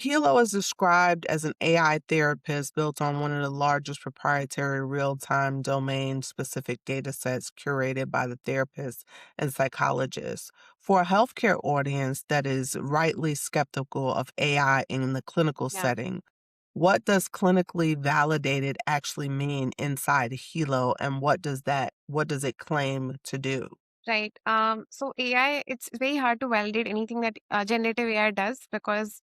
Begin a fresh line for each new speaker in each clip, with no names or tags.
Hilo is described as an AI therapist built on one of the largest proprietary real time domain specific datasets curated by the therapists and psychologists. For a healthcare audience that is rightly skeptical of AI in the clinical
Yeah.
setting, what does clinically validated actually mean inside Hilo, and what does it claim to do?
Right. So AI, it's very hard to validate anything that generative AI does because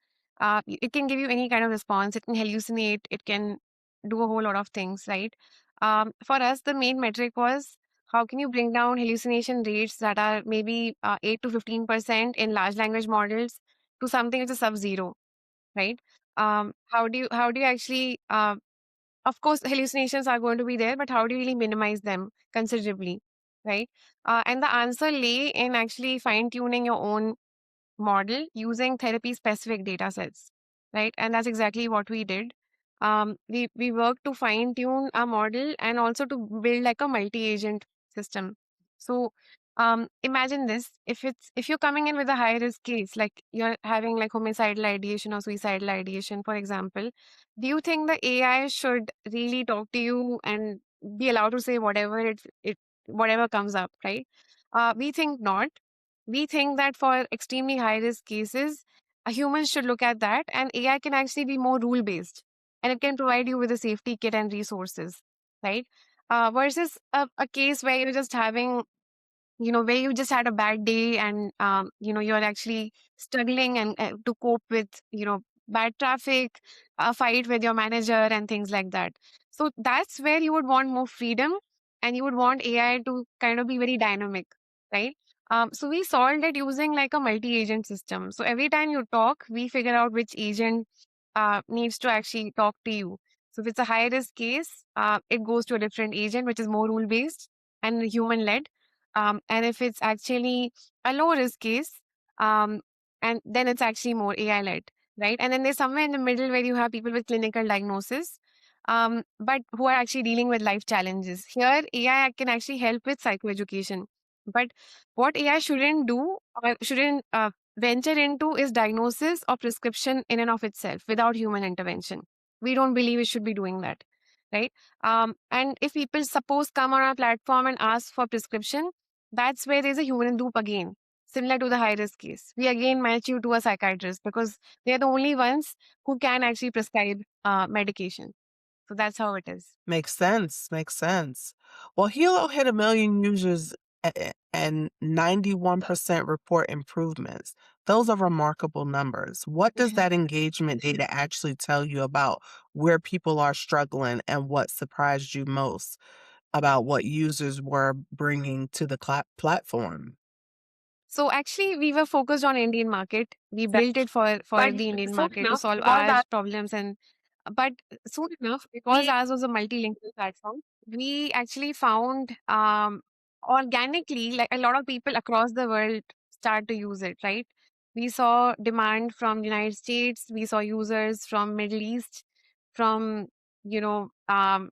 it can give you any kind of response. It can hallucinate. It can do a whole lot of things, right? For us, the main metric was how can you bring down hallucination rates that are maybe 8 to 15% in large language models to something which is sub-zero, right? How do you actually of course, hallucinations are going to be there, but how do you really minimize them considerably, right? And the answer lay in actually fine tuning your own model using therapy specific data sets, right? And that's exactly what we did. We worked to fine tune our model and also to build like a multi agent system. So imagine this: if you're coming in with a high risk case, like you're having like homicidal ideation or suicidal ideation, for example, do you think the AI should really talk to you and be allowed to say whatever it whatever comes up, right? We think not. We think that for extremely high risk cases, a human should look at that, and AI can actually be more rule based, and it can provide you with a safety kit and resources, right? Versus a case where you're just having, where you just had a bad day and, you're actually struggling and to cope with, bad traffic, a fight with your manager and things like that. So that's where you would want more freedom and you would want AI to kind of be very dynamic, right? So we solved it using like a multi-agent system. So every time you talk, we figure out which agent needs to actually talk to you. So if it's a high risk case, it goes to a different agent, which is more rule based and human led. And if it's actually a low risk case, um, and then it's actually more AI led, right? And then there's somewhere in the middle where you have people with clinical diagnosis, but who are actually dealing with life challenges. Here, AI can actually help with psychoeducation. But what AI shouldn't do or shouldn't venture into is diagnosis or prescription in and of itself without human intervention. We don't believe it should be doing that, right? And if people suppose come on our platform and ask for prescription, that's where there's a human loop again, similar to the high risk case. We again match you to a psychiatrist because they're the only ones who can actually prescribe medication. So that's how it is.
Makes sense, makes sense. Well, Hilo hit 1 million users and 91% report improvements. Those are remarkable numbers. What does that engagement data actually tell you about where people are struggling, and what surprised you most about what users were bringing to the platform?
So actually, we were focused on Indian market. We built it for
But
the Indian
soon
market to
enough,
solve
because
our
I
problems. And but soon enough, because
we
ours was a multilingual platform, we actually found organically like a lot of people across the world start to use it. Right? We saw demand from United States. We saw users from Middle East, from you know um,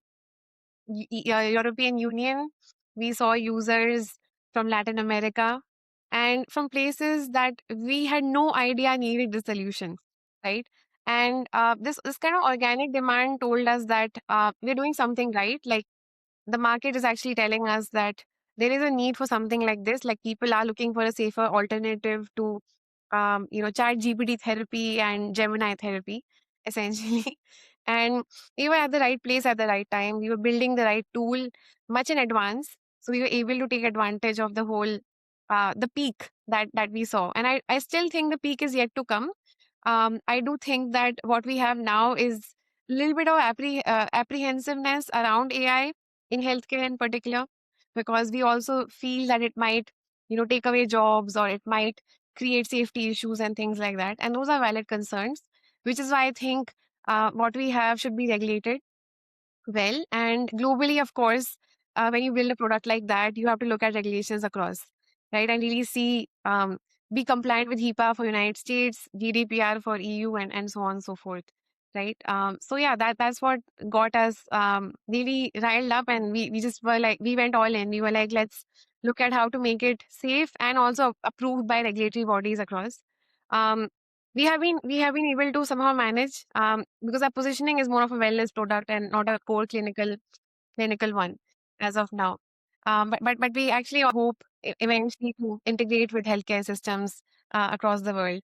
European Union. We saw users from Latin America and from places that we had no idea needed the solution, right? And this kind of organic demand told us that we're doing something right. Like the market is actually telling us that there is a need for something like this. Like people are looking for a safer alternative to, Chat GPT therapy and Gemini therapy, essentially. And we were at the right place at the right time. We were building the right tool much in advance, so we were able to take advantage of the whole, the peak that we saw. And I still think the peak is yet to come. I do think that what we have now is a little bit of apprehensiveness around AI in healthcare in particular, because we also feel that it might, take away jobs or it might create safety issues and things like that. And those are valid concerns, which is why I think what we have should be regulated well. And globally, of course, when you build a product like that, you have to look at regulations across, right? And really see, be compliant with HIPAA for United States, GDPR for EU, and so on and so forth, right? So yeah, that's what got us really riled up, and we just were like, we went all in. We were like, let's look at how to make it safe and also approved by regulatory bodies across. Um, we have been able to somehow manage, because our positioning is more of a wellness product and not a core clinical one as of now. But we actually hope eventually to integrate with healthcare systems across the world.